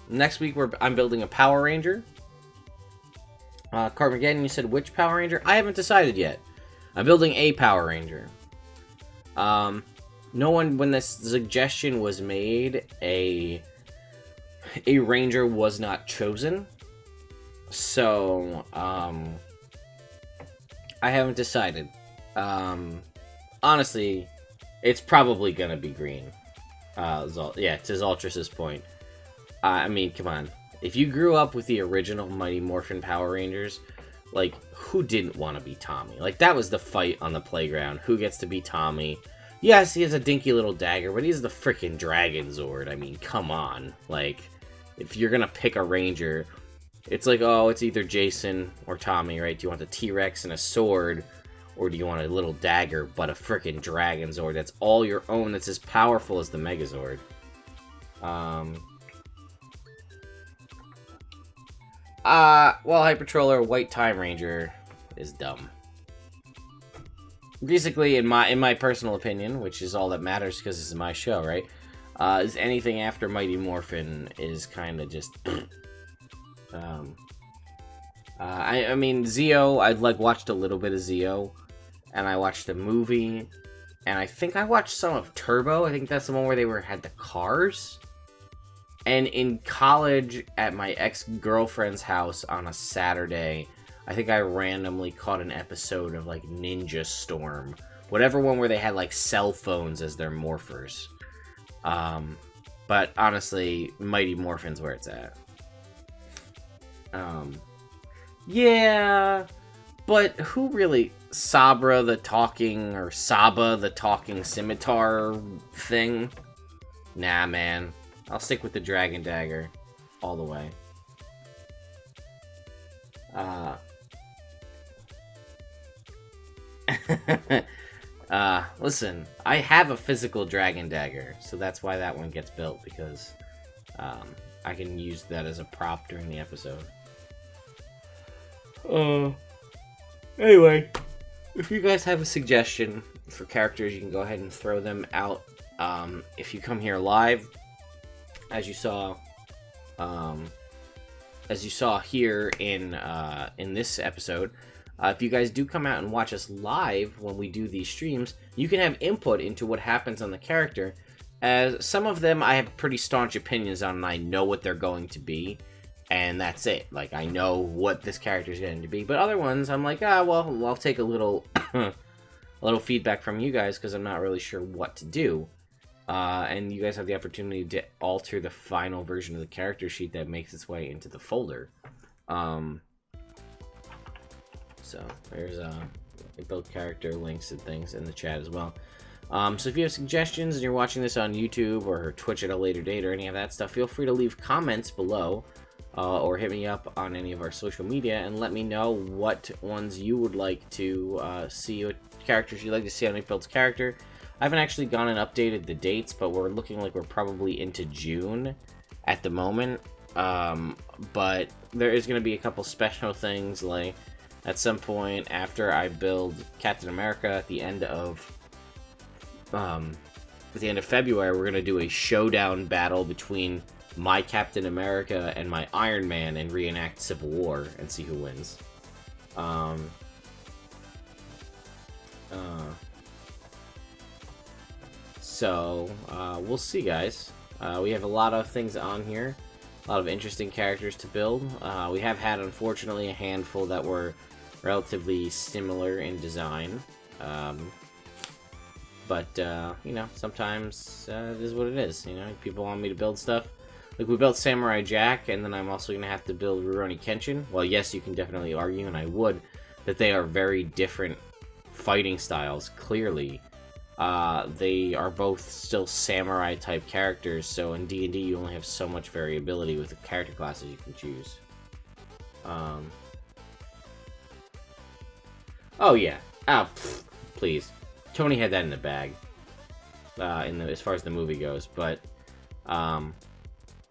Next week, I'm building a Power Ranger. Carmageddon, you said which Power Ranger? I haven't decided yet. I'm building a Power Ranger. No one, when this suggestion was made, a Ranger was not chosen. So, I haven't decided. Honestly, it's probably gonna be green. Yeah, to Zaltrus's point. I mean, come on. If you grew up with the original Mighty Morphin Power Rangers, like, who didn't want to be Tommy? Like, that was the fight on the playground. Who gets to be Tommy? Yes, he has a dinky little dagger, but he's the freaking Dragon Zord. I mean, come on. Like, if you're gonna pick a Ranger, it's like, oh, it's either Jason or Tommy, right? Do you want the T-Rex and a sword, or do you want a little dagger but a freaking Dragon Zord that's all your own, that's as powerful as the Megazord? Well, Hypertroller White Time Ranger is dumb. Basically, in my personal opinion, which is all that matters because this is my show, right? Is anything after Mighty Morphin is kind of just... I mean, Zeo, I watched a little bit of Zeo, and I watched the movie, and I think I watched some of Turbo. I think that's the one where they had the cars. And in college, at my ex-girlfriend's house on a Saturday, I think I randomly caught an episode of, like, Ninja Storm. Whatever one where they had, like, cell phones as their morphers. But honestly, Mighty Morphin's where it's at. Yeah, but who really... Sabra the talking, or Saba the talking scimitar thing? Nah, man. I'll stick with the Dragon Dagger all the way. Listen, I have a physical Dragon Dagger, so that's why that one gets built, because I can use that as a prop during the episode. Anyway, if you guys have a suggestion for characters, you can go ahead and throw them out. If you come here live, as you saw here in this episode, if you guys do come out and watch us live when we do these streams, you can have input into what happens on the character. As some of them I have pretty staunch opinions on, and I know what they're going to be, and that's it. Like, I know what this character is going to be. But other ones, I'm like, well, I'll take a little a little feedback from you guys, because I'm not really sure what to do. And you guys have the opportunity to alter the final version of the character sheet that makes its way into the folder. So there's both character links and things in the chat as well. So if you have suggestions and you're watching this on YouTube or Twitch at a later date or any of that stuff, feel free to leave comments below, or hit me up on any of our social media and let me know what ones you would like to see, what characters you'd like to see on Nick Build's character. I haven't actually gone and updated the dates, but we're looking like we're probably into June at the moment. But there is going to be a couple special things, like at some point after I build Captain America at the end of February, we're going to do a showdown battle between my Captain America and my Iron Man and reenact Civil War and see who wins. So, we'll see, guys. We have a lot of things on here. A lot of interesting characters to build. We have had, unfortunately, a handful that were relatively similar in design. But, you know, sometimes it is what it is. You know, people want me to build stuff. Like, we built Samurai Jack, and then I'm also going to have to build Rurouni Kenshin. Well, yes, you can definitely argue, and I would, that they are very different fighting styles, clearly. They are both still samurai-type characters, so in D&D you only have so much variability with the character classes you can choose. Oh, yeah. Oh, please. Tony had that in the bag, as far as the movie goes, but,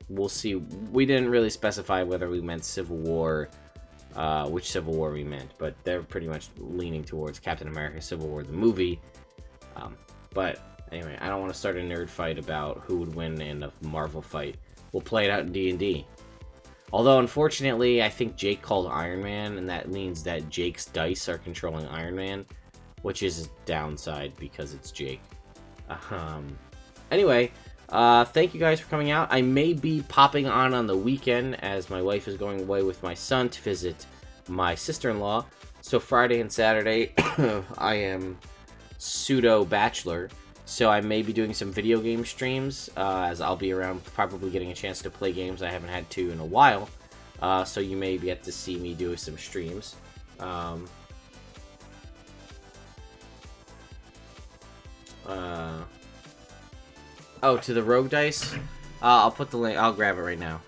we'll see. We didn't really specify whether we meant Civil War, which Civil War we meant, but they're pretty much leaning towards Captain America Civil War, the movie. But Anyway, I don't want to start a nerd fight about who would win in a Marvel fight. We'll play it out in D&D. Although, unfortunately, I think Jake called Iron Man, and that means that Jake's dice are controlling Iron Man, which is a downside because it's Jake. Anyway, thank you guys for coming out. I may be popping on the weekend as my wife is going away with my son to visit my sister-in-law. So Friday and Saturday, I am pseudo-bachelor. So I may be doing some video game streams, as I'll be around probably getting a chance to play games I haven't had to in a while. So you may get to see me do some streams. Oh, to the Rogue Dice? I'll put the link. I'll grab it right now.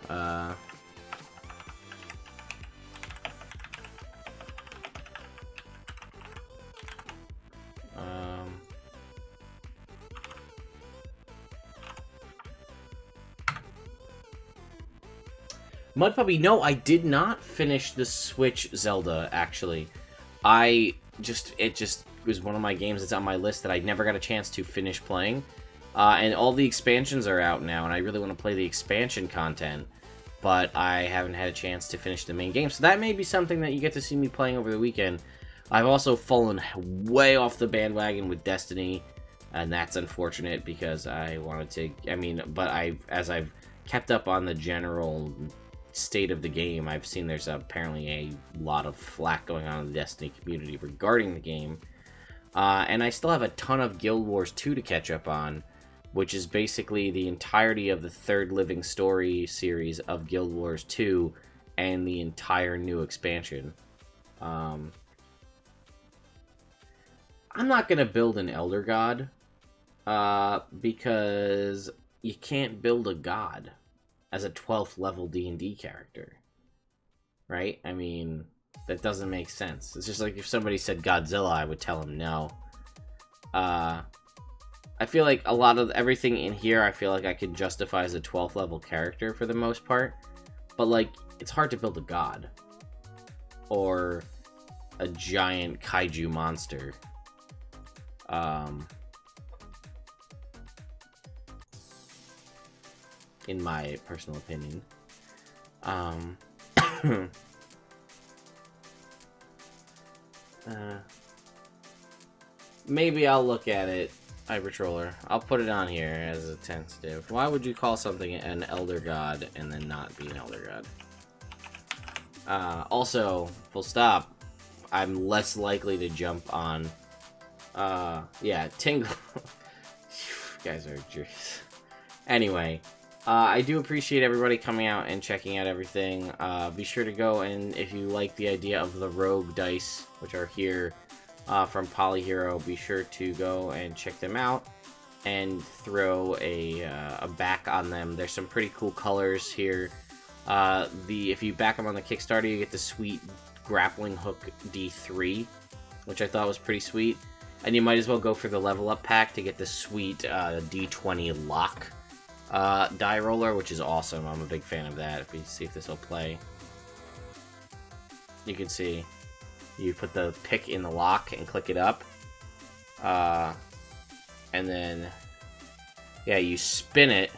Mud Puppy, no, I did not finish the Switch Zelda, actually. It just was one of my games that's on my list that I never got a chance to finish playing. And all the expansions are out now, and I really want to play the expansion content, but I haven't had a chance to finish the main game. So that may be something that you get to see me playing over the weekend. I've also fallen way off the bandwagon with Destiny, and that's unfortunate because I wanted to, but as I've kept up on the general state of the game, I've seen there's apparently a lot of flack going on in the Destiny community regarding the game. And I still have a ton of Guild Wars 2 to catch up on, which is basically the entirety of the third Living Story series of Guild Wars 2 and the entire new expansion. I'm not going to build an Elder God, because you can't build a god as a 12th level D&D character, right? I mean, that doesn't make sense. It's just like if somebody said Godzilla, I would tell them no. I feel like a lot of everything in here, I feel like I can justify as a 12th level character for the most part, but like, it's hard to build a god or a giant kaiju monster. In my personal opinion. Maybe I'll look at it, Hypertroller. I'll put it on here as a tentative. Why would you call something an Elder God and then not be an Elder God? Also, full stop, I'm less likely to jump on, yeah, Tingle. You guys are jerks. Anyway, I do appreciate everybody coming out and checking out everything. Be sure to go, and if you like the idea of the Rogue Dice, which are here from Polyhero, be sure to go and check them out and throw a back on them. There's some pretty cool colors here. If you back them on the Kickstarter, you get the sweet grappling hook D3, which I thought was pretty sweet. And you might as well go for the level up pack to get the sweet D20 lock die roller, which is awesome. I'm a big fan of that. If we see if this will play, you can see you put the pick in the lock and click it up, and then yeah, you spin it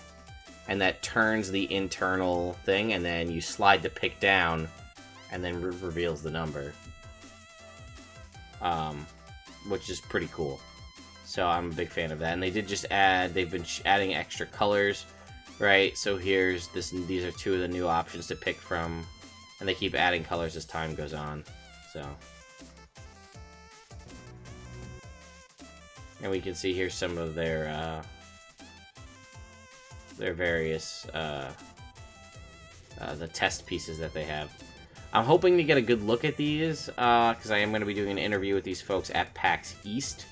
and that turns the internal thing, and then you slide the pick down and then reveals the number, which is pretty cool. So I'm a big fan of that. And they did just they've been adding extra colors, right? So here's this. These are two of the new options to pick from, and they keep adding colors as time goes on. So, and we can see here some of their various the test pieces that they have. I'm hoping to get a good look at these because I am going to be doing an interview with these folks at PAX East.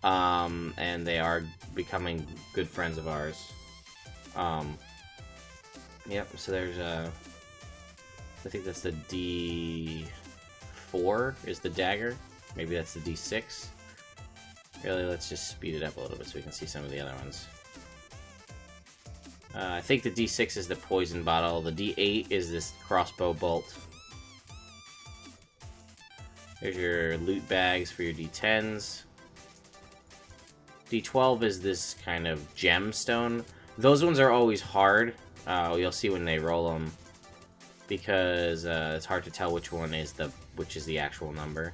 And they are becoming good friends of ours. Yep, so there's I think that's the D4 is the dagger. Maybe that's the D6. Really, let's just speed it up a little bit so we can see some of the other ones. I think the D6 is the poison bottle. The D8 is this crossbow bolt. Here's your loot bags for your D10s. D12 is this kind of gemstone. Those ones are always hard. You'll see when they roll them, because it's hard to tell which is the actual number.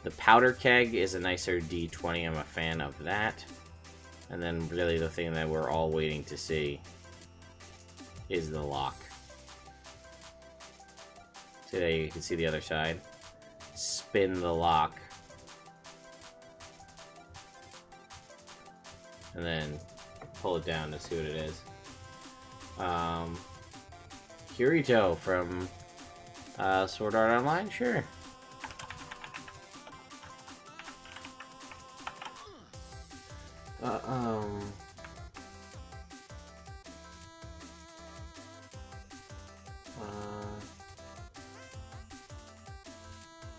The powder keg is a nicer D20. I'm a fan of that. And then really the thing that we're all waiting to see is the lock. So there you can see the other side. Spin the lock. And then pull it down to see what it is. Kirito from Sword Art Online? Sure.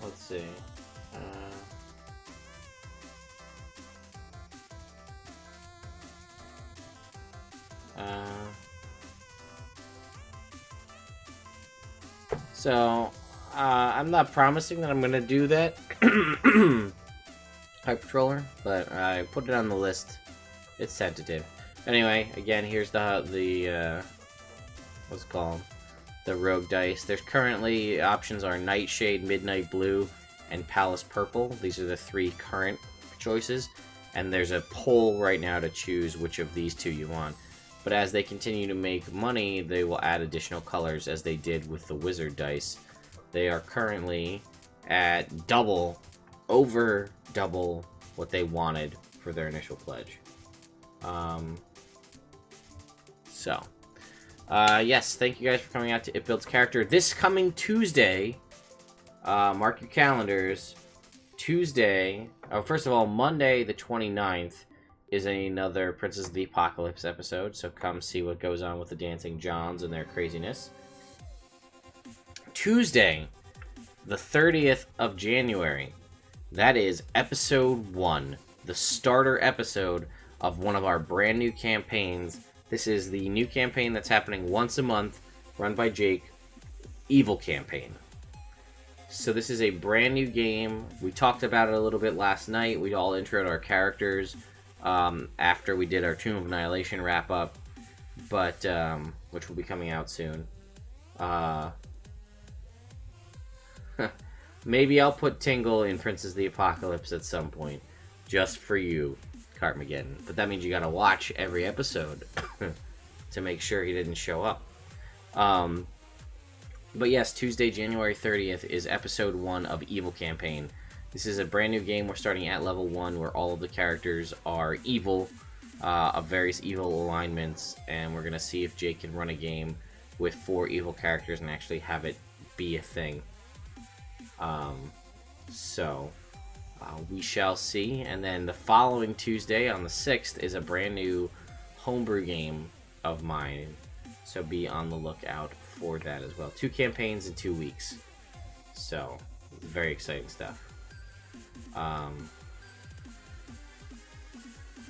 Let's see. I'm not promising that I'm gonna do that Hypertroller, but I put it on the list. It's tentative. Anyway, again, here's the what's it called? The Rogue Dice. There's currently options are Nightshade, Midnight Blue, and Palace Purple. These are the 3 current choices, and there's a poll right now to choose which of these 2 you want. But as they continue to make money, they will add additional colors, as they did with the Wizard Dice. They are currently at over double what they wanted for their initial pledge. Yes, thank you guys for coming out to It Builds Character. This coming Tuesday, mark your calendars, Tuesday, first of all, Monday the 29th is another Princess of the Apocalypse episode, so come see what goes on with the Dancing Johns and their craziness. Tuesday, the 30th of January, that is episode 1, the starter episode of one of our brand new campaigns. This is the new campaign that's happening once a month, run by Jake, Evil Campaign. So this is a brand new game. We talked about it a little bit last night. We all introed our characters after we did our Tomb of Annihilation wrap-up, but which will be coming out soon. Maybe I'll put Tingle in Princess of the Apocalypse at some point, just for you, Cartmageddon. But that means you gotta watch every episode to make sure he didn't show up. But yes, Tuesday, January 30th is episode 1 of Evil Campaign. This is a brand new game. We're starting at level 1, where all of the characters are evil, of various evil alignments, and we're gonna see if Jake can run a game with 4 evil characters and actually have it be a thing. We shall see. And then the following Tuesday, on the 6th, is a brand new homebrew game of mine, so be on the lookout for that as well. 2 campaigns in 2 weeks, so very exciting stuff.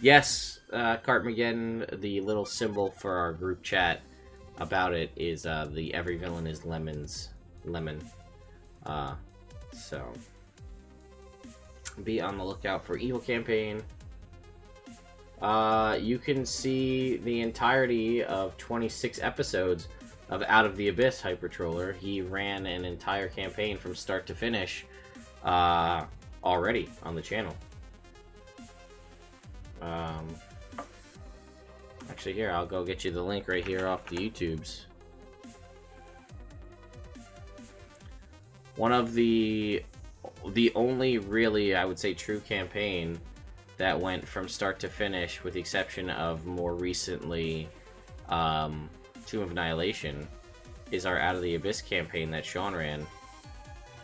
Yes, Cartmageddon, the little symbol for our group chat about it is the Every Villain is Lemon. So be on the lookout for Evil Campaign. You can see the entirety of 26 episodes of Out of the Abyss, Hypertroller. He ran an entire campaign from start to finish already on the channel. Actually, here, I'll go get you the link right here off the YouTubes. One of the only really, I would say, true campaign that went from start to finish, with the exception of more recently Tomb of Annihilation, is our Out of the Abyss campaign that Sean ran,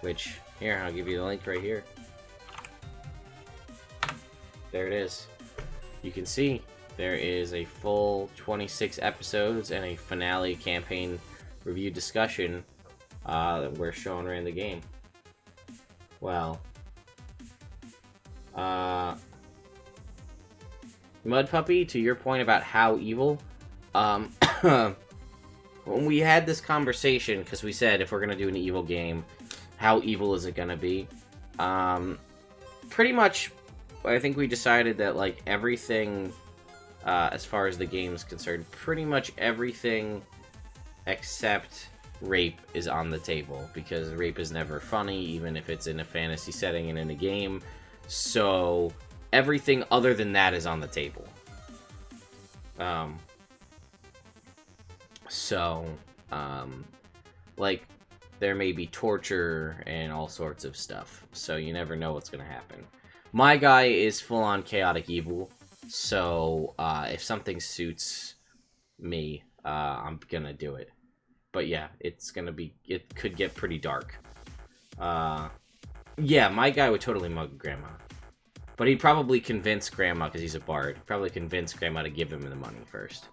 which, here, I'll give you the link right here. There it is. You can see there is a full 26 episodes and a finale campaign review discussion where Sean ran the game. Well, Mud Puppy, to your point about how evil, when we had this conversation, because we said if we're going to do an evil game, how evil is it going to be? Pretty much I think we decided that, like, everything, as far as the game is concerned, pretty much everything except rape is on the table, because rape is never funny, even if it's in a fantasy setting and in a game. So everything other than that is on the table. Like, there may be torture and all sorts of stuff, so you never know what's gonna happen. My guy is full-on chaotic evil, so if something suits me, I'm gonna do it. But yeah, it could get pretty dark. Yeah, my guy would totally mug Grandma. But he'd probably convince Grandma, because he's a bard, probably convince Grandma to give him the money first.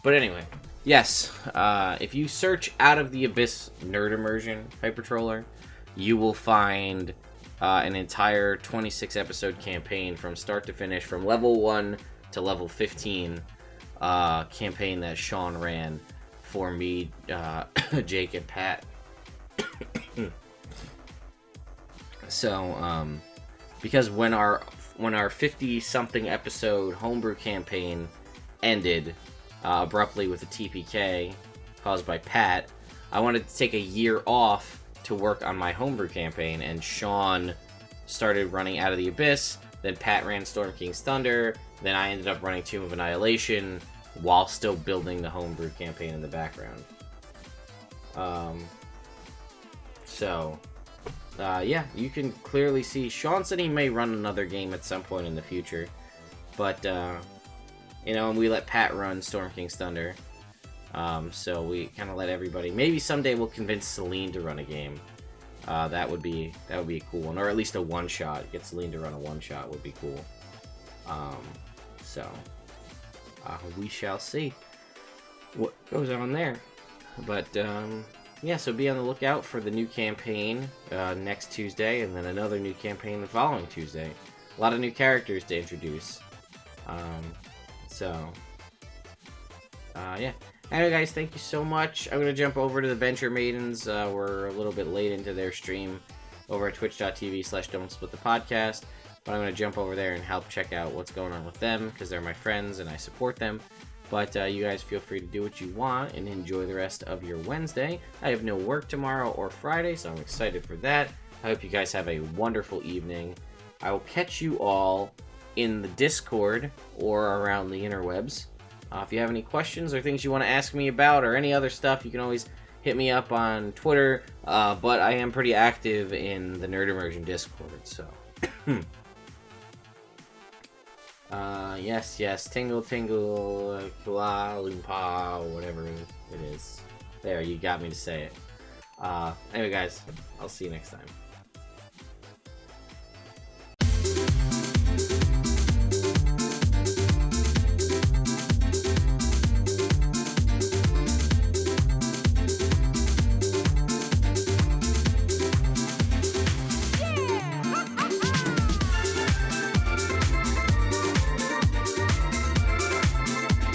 But anyway, yes, if you search Out of the Abyss Nerd Immersion Hypertroller, you will find an entire 26-episode campaign from start to finish, from level 1 to level 15, campaign that Sean ran for me, Jake, and Pat. So, because when our 50-something episode homebrew campaign ended abruptly with a TPK caused by Pat, I wanted to take a year off to work on my homebrew campaign, and Sean started running Out of the Abyss, then Pat ran Storm King's Thunder, then I ended up running Tomb of Annihilation while still building the homebrew campaign in the background. Yeah, you can clearly see Sean said he may run another game at some point in the future, but you know, and we let Pat run Storm King's Thunder, so we kind of let everybody. Maybe someday we'll convince Celine to run a game. That would be a cool one, or at least a one-shot. Get Celine to run a one-shot would be cool. We shall see what goes on there. But yeah, so be on the lookout for the new campaign next Tuesday, and then another new campaign the following Tuesday. A lot of new characters to introduce. Yeah. Anyway, guys, thank you so much. I'm going to jump over to the Venture Maidens. We're a little bit late into their stream over at twitch.tv/don'tsplitthepodcast. But I'm going to jump over there and help check out what's going on with them, because they're my friends and I support them. But you guys feel free to do what you want and enjoy the rest of your Wednesday. I have no work tomorrow or Friday, so I'm excited for that. I hope you guys have a wonderful evening. I will catch you all in the Discord or around the interwebs. If you have any questions or things you want to ask me about or any other stuff, you can always hit me up on Twitter. But I am pretty active in the Nerd Immersion Discord, so... yes, Tingle, Kula, Loompa, whatever it is. There, you got me to say it. Anyway, guys, I'll see you next time.